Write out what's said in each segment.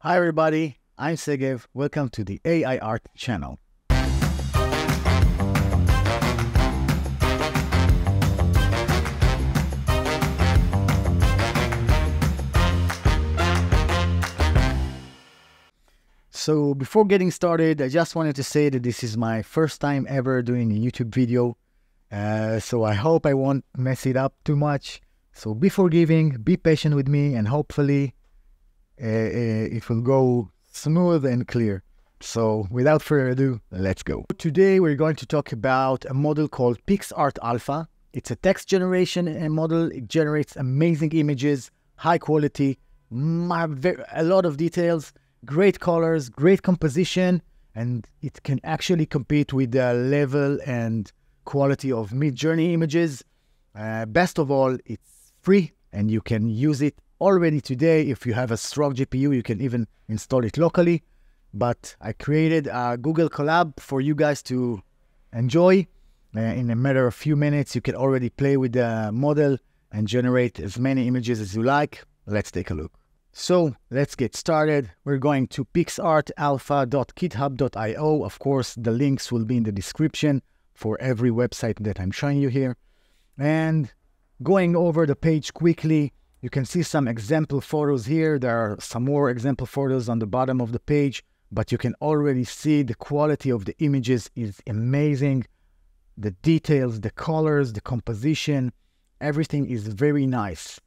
Hi everybody, I'm Segev. Welcome to the AI Art channel. So before getting started, I just wanted to say that this is my first time ever doing a YouTube video. So I hope I won't mess it up too much. So be forgiving, be patient with me, and hopefully it will go smooth and clear. So without further ado, let's go. Today we're going to talk about a model called Pixart-Alpha. It's a text generation model. It generates amazing images, high quality, a lot of details, great colors, great composition, and it can actually compete with the level and quality of MidJourney images. Best of all, it's free and you can use it already today. If you have a strong GPU, you can even install it locally. But I created a Google Colab for you guys to enjoy. In a matter of few minutes, you can already play with the model and generate as many images as you like. Let's take a look. So let's get started. We're going to pixartalpha.github.io. Of course, the links will be in the description for every website that I'm showing you here. And going over the page quickly, you can see some example photos here. There are some more example photos on the bottom of the page, but you can already see the quality of the images is amazing. The details, the colors, the composition, everything is very nice.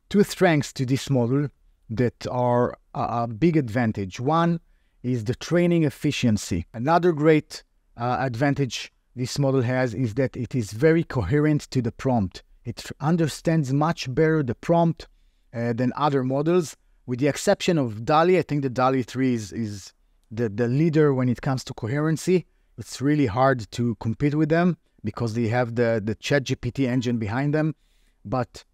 Two strengths to this model that are a big advantage. One is the training efficiency. Another great advantage this model has is that it is very coherent to the prompt. It understands much better the prompt than other models, with the exception of DALL-E. I think the DALL-E 3 is the leader when it comes to coherency. It's really hard to compete with them because they have the ChatGPT engine behind them. But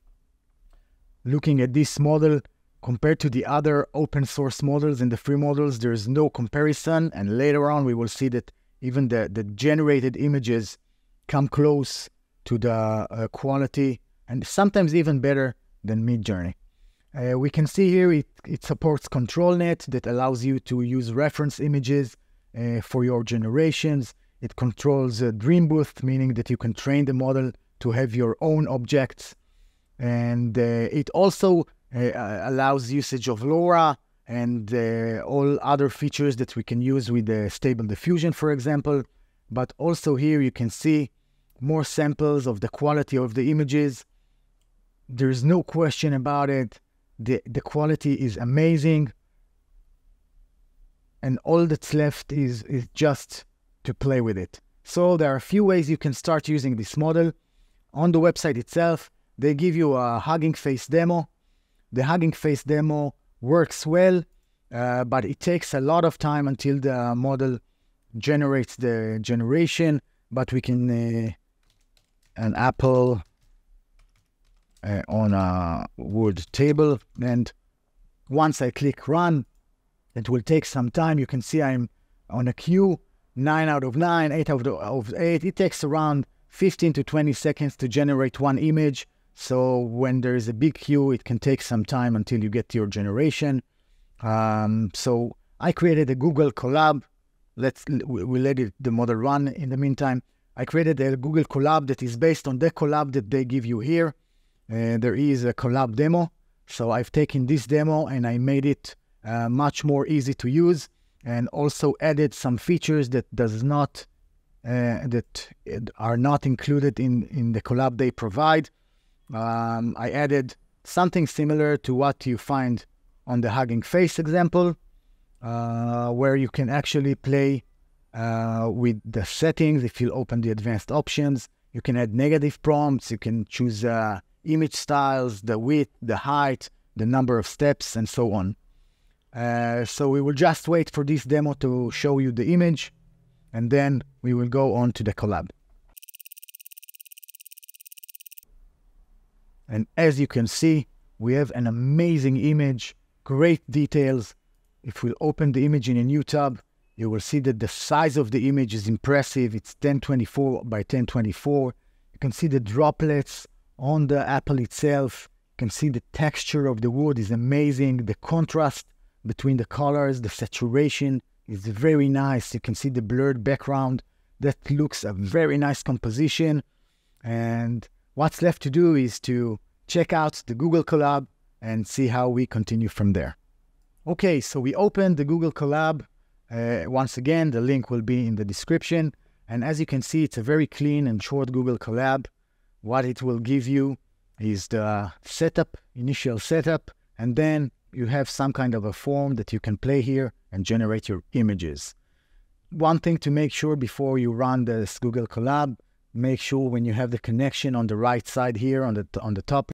looking at this model, compared to the other open source models and the free models, there is no comparison. And later on, we will see that even the generated images come close to the quality and sometimes even better than MidJourney. We can see here it supports ControlNet that allows you to use reference images for your generations. It controls Dreambooth, meaning that you can train the model to have your own objects. And it also allows usage of LoRa and all other features that we can use with Stable Diffusion, for example. But also here you can see more samples of the quality of the images. There's no question about it. The quality is amazing. And all that's left is just to play with it. So there are a few ways you can start using this model. On the website itself, they give you a HuggingFace Demo. The HuggingFace Demo works well, but it takes a lot of time until the model generates the generation. But we can an apple on a wood table, and once I click run, it will take some time. You can see I'm on a queue, 9 out of 9, 8 out of 8. It takes around 15 to 20 seconds to generate one image. So when there is a big queue, it can take some time until you get your generation. So I created a Google Colab. We'll let the model run in the meantime. I created a Google Colab that is based on the Colab that they give you here. There is a Colab demo. So I've taken this demo and I made it much more easy to use, and also added some features that are not included in the Colab they provide. I added something similar to what you find on the Hugging Face example, where you can actually play with the settings. If you open the advanced options, you can add negative prompts, you can choose image styles, the width, the height, the number of steps, and so on. So we will just wait for this demo to show you the image, and then we will go on to the Colab. And as you can see, we have an amazing image, great details. If we open the image in a new tab, you will see that the size of the image is impressive. It's 1024 by 1024. You can see the droplets on the apple itself. You can see the texture of the wood is amazing. The contrast between the colors. The saturation is very nice. You can see the blurred background. That looks a very nice composition. And what's left to do is to check out the Google Colab and see how we continue from there. Okay, so we opened the Google Colab. Once again, the link will be in the description. And as you can see, it's a very clean and short Google Colab. What it will give you is the setup, initial setup, and then you have some kind of a form that you can play here and generate your images. One thing to make sure before you run this Google Colab, make sure when you have the connection on the right side here on the top,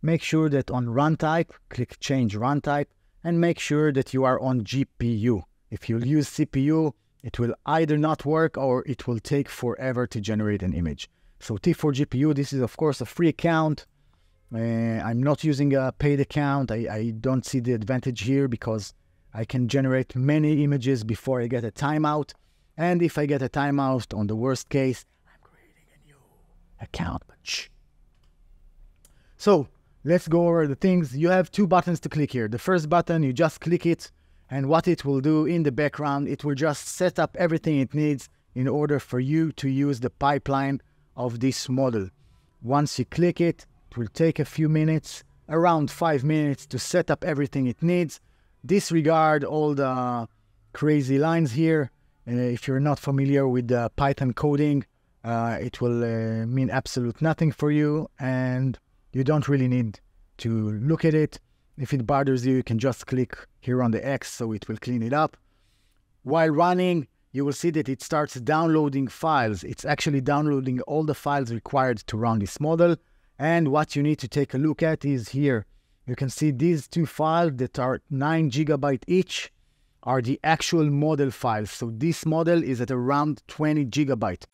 make sure that on run type, click change run type, and make sure that you are on GPU. If you use CPU, it will either not work or it will take forever to generate an image. So T4 GPU, this is of course a free account. I'm not using a paid account. I don't see the advantage here because I can generate many images before I get a timeout. And if I get a timeout, on the worst case, I'm creating a new account. But shh. So let's go over the things. You have two buttons to click here. The first button, you just click it. And what it will do in the background, it will just set up everything it needs in order for you to use the pipeline of this model. Once you click it, it will take a few minutes, around 5 minutes, to set up everything it needs. Disregard all the crazy lines here. If you're not familiar with the Python coding, it will mean absolute nothing for you, and you don't really need to look at it. If it bothers you, you can just click here on the X, so it will clean it up. While running, you will see that it starts downloading files. It's actually downloading all the files required to run this model. And what you need to take a look at is here. You can see these two files that are 9 GB each are the actual model files. So this model is at around 20 GB.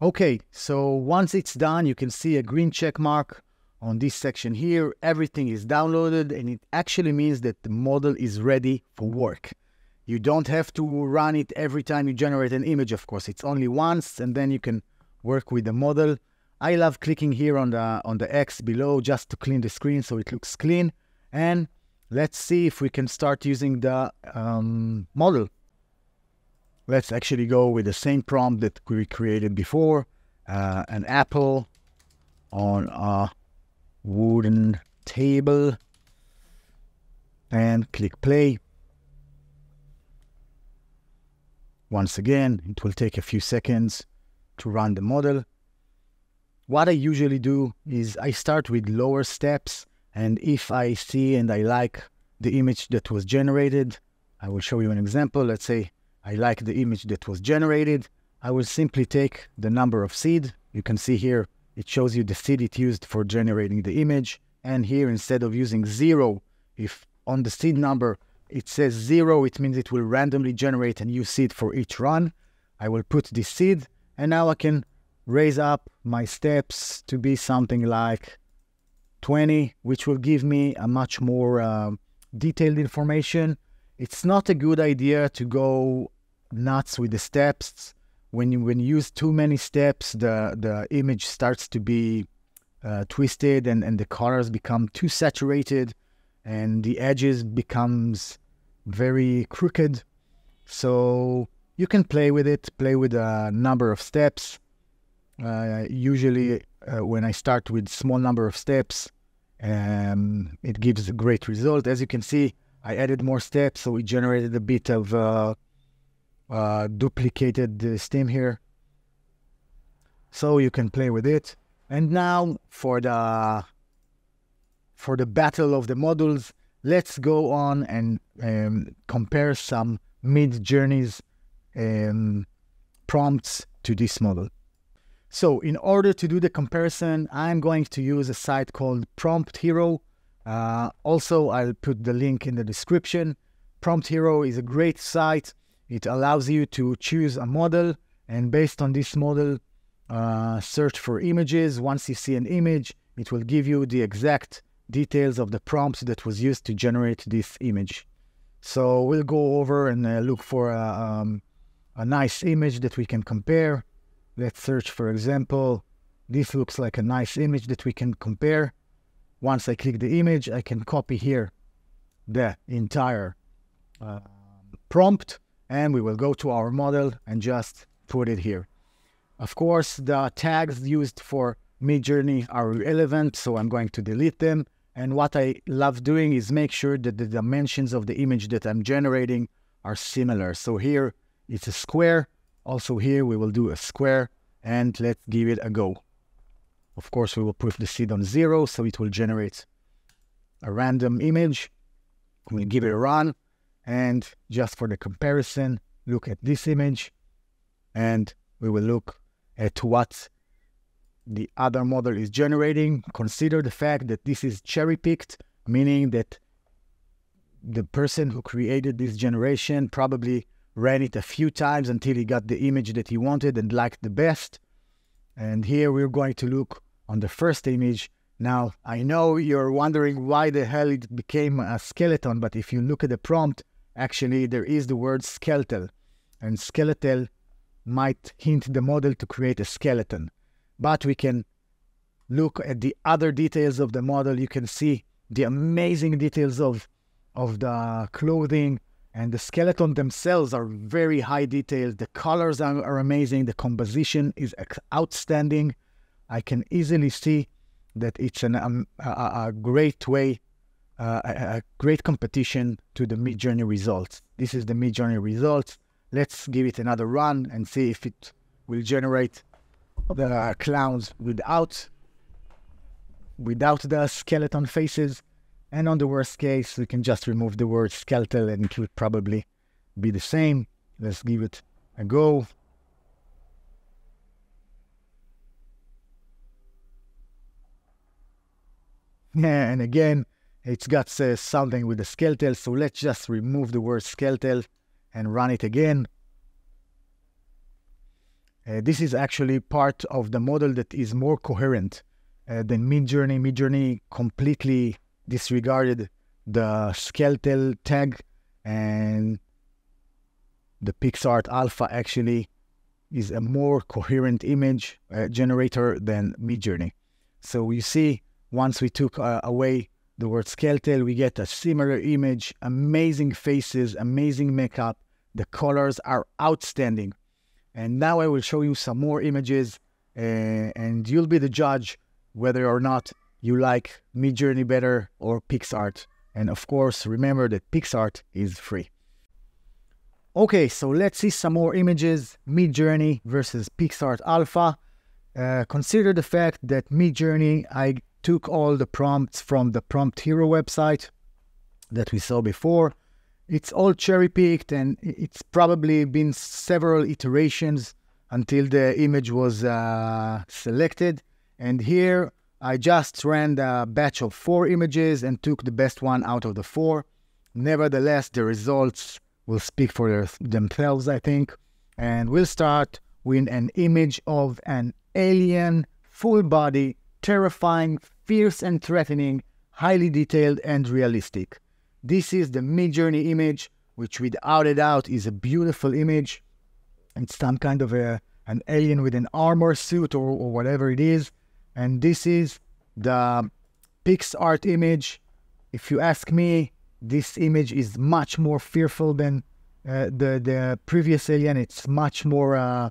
Okay, so once it's done, you can see a green check mark on this section here. Everything is downloaded, and it actually means that the model is ready for work. You don't have to run it every time you generate an image, of course. It's only once, and then you can work with the model. I love clicking here on the X below just to clean the screen so it looks clean. And let's see if we can start using the model. Let's actually go with the same prompt that we created before. An apple on a wooden table. And click play. Once again, it will take a few seconds to run the model. What I usually do is I start with lower steps, and if I see and I like the image that was generated, I will show you an example. Let's say I like the image that was generated. I will simply take the number of seed. You can see here, it shows you the seed it used for generating the image. And here, instead of using 0, if on the seed number it says 0, it means it will randomly generate a new seed for each run. I will put this seed, and now I can raise up my steps to be something like 20, which will give me a much more detailed information. It's not a good idea to go nuts with the steps. When you use too many steps, the image starts to be twisted, and the colors become too saturated, and the edges becomes very crooked. So you can play with it, play with a number of steps. Usually when I start with small number of steps, it gives a great result. As you can see, I added more steps, so we generated a bit of duplicated stem here. So you can play with it. And now for the battle of the models, let's go on and compare some MidJourney's prompts to this model. So in order to do the comparison, I'm going to use a site called Prompt Hero. Also, I'll put the link in the description. Prompt Hero is a great site. It allows you to choose a model, and based on this model, search for images. Once you see an image, it will give you the exact details of the prompt that was used to generate this image. So we'll go over and look for a nice image that we can compare. Let's search, for example, this looks like a nice image that we can compare. Once I click the image, I can copy here the entire prompt, and we will go to our model and just put it here. Of course, the tags used for MidJourney are irrelevant, so I'm going to delete them. And what I love doing is make sure that the dimensions of the image that I'm generating are similar. So here it's a square. Also here we will do a square, and let's give it a go. Of course, we will put the seed on 0, so it will generate a random image. We'll give it a run, and just for the comparison, look at this image, and we will look at what the other model is generating. Consider the fact that this is cherry-picked, meaning that the person who created this generation probably ran it a few times until he got the image that he wanted and liked the best. And here we're going to look on the first image. Now, I know you're wondering why the hell it became a skeleton, but if you look at the prompt, actually there is the word skeletal, and skeletal might hint the model to create a skeleton. But we can look at the other details of the model. You can see the amazing details of the clothing, and the skeleton themselves are very high details. The colors are amazing. The composition is outstanding. I can easily see that it's a great way, a great competition to the MidJourney results. This is the MidJourney results. Let's give it another run and see if it will generate the clowns without the skeleton faces. And on the worst case, we can just remove the word skeletal and it would probably be the same. Let's give it a go. Yeah, and again, it's got something with the skeletal, so let's just remove the word skeletal and run it again. This is actually part of the model that is more coherent than MidJourney. MidJourney completely disregarded the skeletal tag, and the Pixart-Alpha actually is a more coherent image generator than MidJourney. So you see, once we took away the word skeletal, we get a similar image, amazing faces, amazing makeup. The colors are outstanding. And now I will show you some more images, and you'll be the judge whether or not you like MidJourney better or PixArt. And of course, remember that PixArt is free. Okay, so let's see some more images, MidJourney versus Pixart-Alpha. Consider the fact that MidJourney, I took all the prompts from the Prompt Hero website that we saw before. It's all cherry-picked, and it's probably been several iterations until the image was selected. And here, I just ran a batch of 4 images and took the best one out of the 4. Nevertheless, the results will speak for themselves, I think. And we'll start with an image of an alien, full-body, terrifying, fierce and threatening, highly detailed and realistic. This is the MidJourney image, which without a doubt is a beautiful image. It's some kind of an alien with an armor suit or whatever it is. And this is the PixArt image. If you ask me, this image is much more fearful than the previous alien. It's much more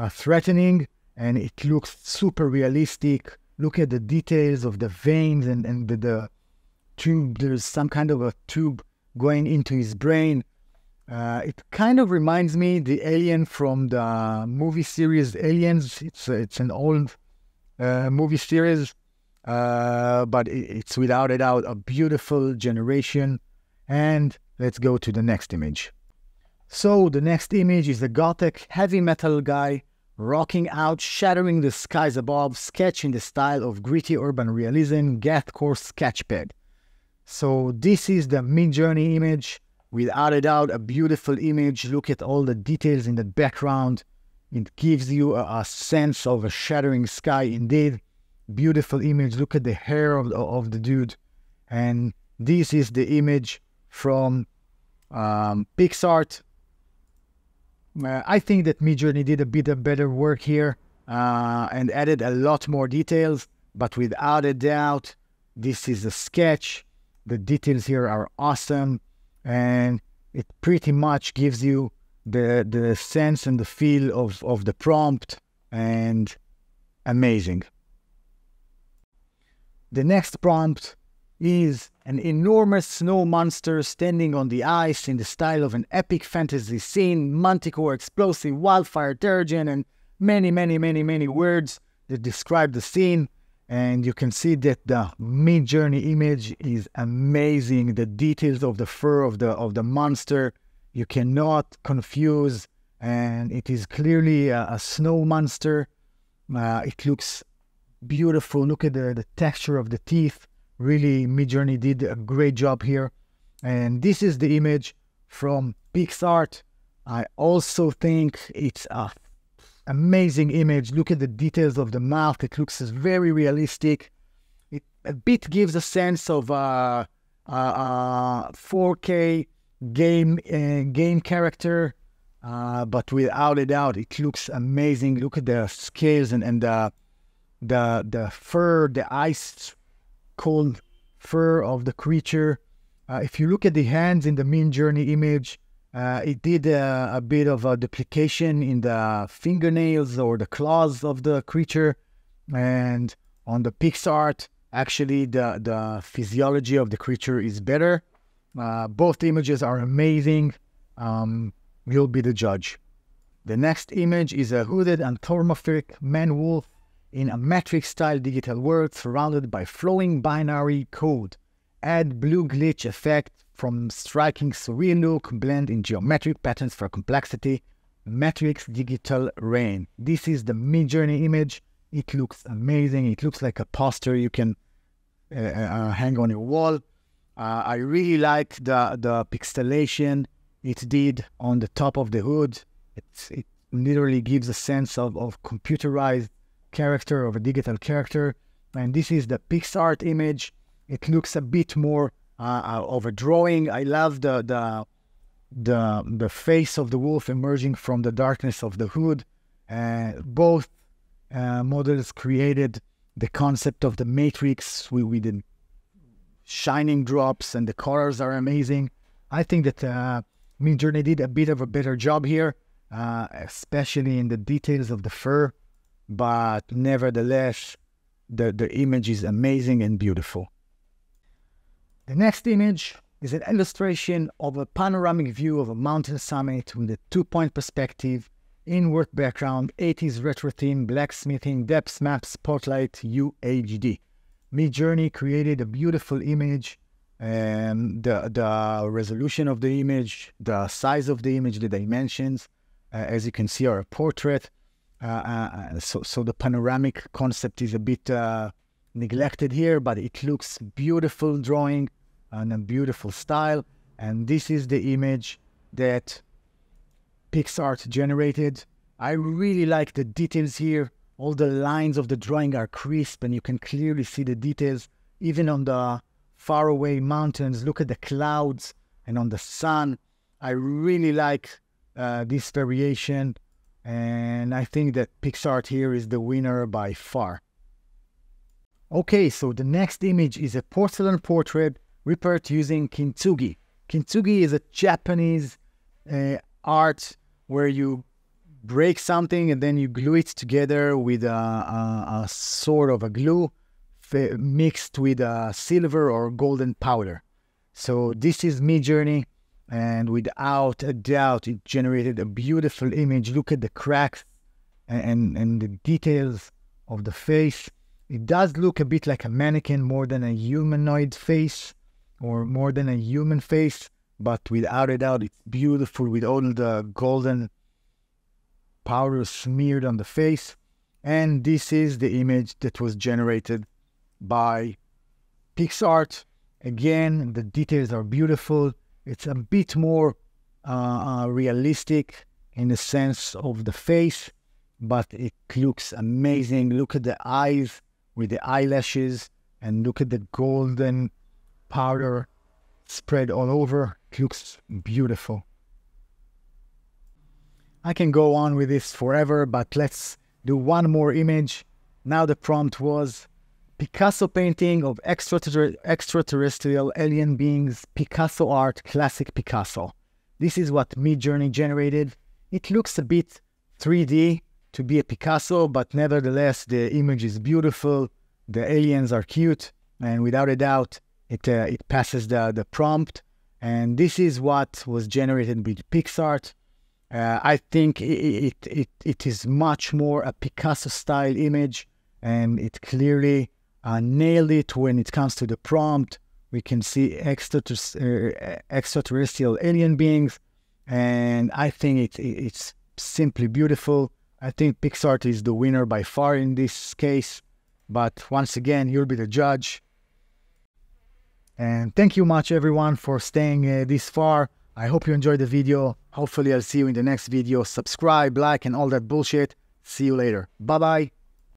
threatening, and it looks super realistic. Look at the details of the veins and the tube. There's some kind of a tube going into his brain. It kind of reminds me the alien from the movie series Aliens. It's an old movie series, but it's without a doubt a beautiful generation. And let's go to the next image. So the next image is a gothic heavy metal guy rocking out, shattering the skies above, sketch in the style of gritty urban realism, Gathcore sketchpad. So this is the MidJourney image. Without a doubt, a beautiful image. Look at all the details in the background. It gives you a sense of a shattering sky indeed. Beautiful image. Look at the hair of the dude. And this is the image from PixArt. I think that MidJourney did a bit of better work here and added a lot more details. but without a doubt, this is a sketch. The details here are awesome, and it pretty much gives you the sense and the feel of the prompt, and amazing. The next prompt is an enormous snow monster standing on the ice in the style of an epic fantasy scene, manticore, explosive, wildfire, terrigen, and many words that describe the scene. And you can see that the MidJourney image is amazing. The details of the fur of the monster, you cannot confuse, and it is clearly a snow monster. It looks beautiful. Look at the texture of the teeth. Really, MidJourney did a great job here. And this is the image from Pixart. I also think it's a amazing image. Look at the details of the mouth. It looks very realistic. It a bit gives a sense of 4K game character, but without a doubt, it looks amazing. Look at the scales and the fur, the ice cold fur of the creature. If you look at the hands in the MidJourney image, it did a bit of a duplication in the fingernails or the claws of the creature. And on the Pixart, actually the physiology of the creature is better. Both images are amazing. You'll be the judge. The next image is a hooded anthropomorphic man-wolf in a matrix-style digital world surrounded by flowing binary code. Add blue glitch effect from striking surreal look, blend in geometric patterns for complexity, matrix digital rain. This is the MidJourney image. It looks amazing. It looks like a poster you can hang on your wall. I really like the pixelation it did on the top of the hood. It literally gives a sense of computerized character, of a digital character. And this is the Pixart image. It looks a bit more of a drawing. I love the face of the wolf emerging from the darkness of the hood. Both models created the concept of the matrix with the shining drops, and the colors are amazing. I think that MidJourney did a bit of a better job here, especially in the details of the fur. But nevertheless, the image is amazing and beautiful. The next image is an illustration of a panoramic view of a mountain summit with a two-point perspective, inward background, 80s retro theme, blacksmithing, depth map, spotlight, UHD. MidJourney created a beautiful image, and the resolution of the image, the size of the image, the dimensions, as you can see, are a portrait. So the panoramic concept is a bit neglected here, but it looks beautiful drawing and a beautiful style. And this is the image that Pixart generated. I really like the details here. All the lines of the drawing are crisp, and you can clearly see the details. Even on the faraway mountains, look at the clouds, and on the sun. I really like this variation. And I think that Pixart here is the winner by far. Okay, so the next image is a porcelain portrait repaired using kintsugi. Kintsugi is a Japanese art where you break something and then you glue it together with a sort of a glue mixed with silver or golden powder. So this is MidJourney. And without a doubt, it generated a beautiful image. Look at the cracks and the details of the face. It does look a bit like a mannequin more than a humanoid face or more than a human face. But without a doubt, it's beautiful with all the golden powder smeared on the face. And this is the image that was generated by Pixart. Again, the details are beautiful. It's a bit more realistic in the sense of the face, but it looks amazing. Look at the eyes with the eyelashes, and look at the golden powder spread all over. It looks beautiful. I can go on with this forever, but let's do one more image. Now the prompt was, Picasso painting of extraterrestrial alien beings, Picasso art, classic Picasso. This is what MidJourney generated. It looks a bit 3D to be a Picasso, but nevertheless, the image is beautiful. The aliens are cute, and without a doubt, it passes the prompt. And this is what was generated with Pixart. I think it is much more a Picasso-style image, and it clearly nailed it when it comes to the prompt. We can see extraterrestrial alien beings, and I think it's simply beautiful. I think Pixart is the winner by far in this case, but once again, you'll be the judge. And thank you much everyone for staying this far. I hope you enjoyed the video. Hopefully I'll see you in the next video. Subscribe, like, and all that bullshit. See you later. Bye-bye.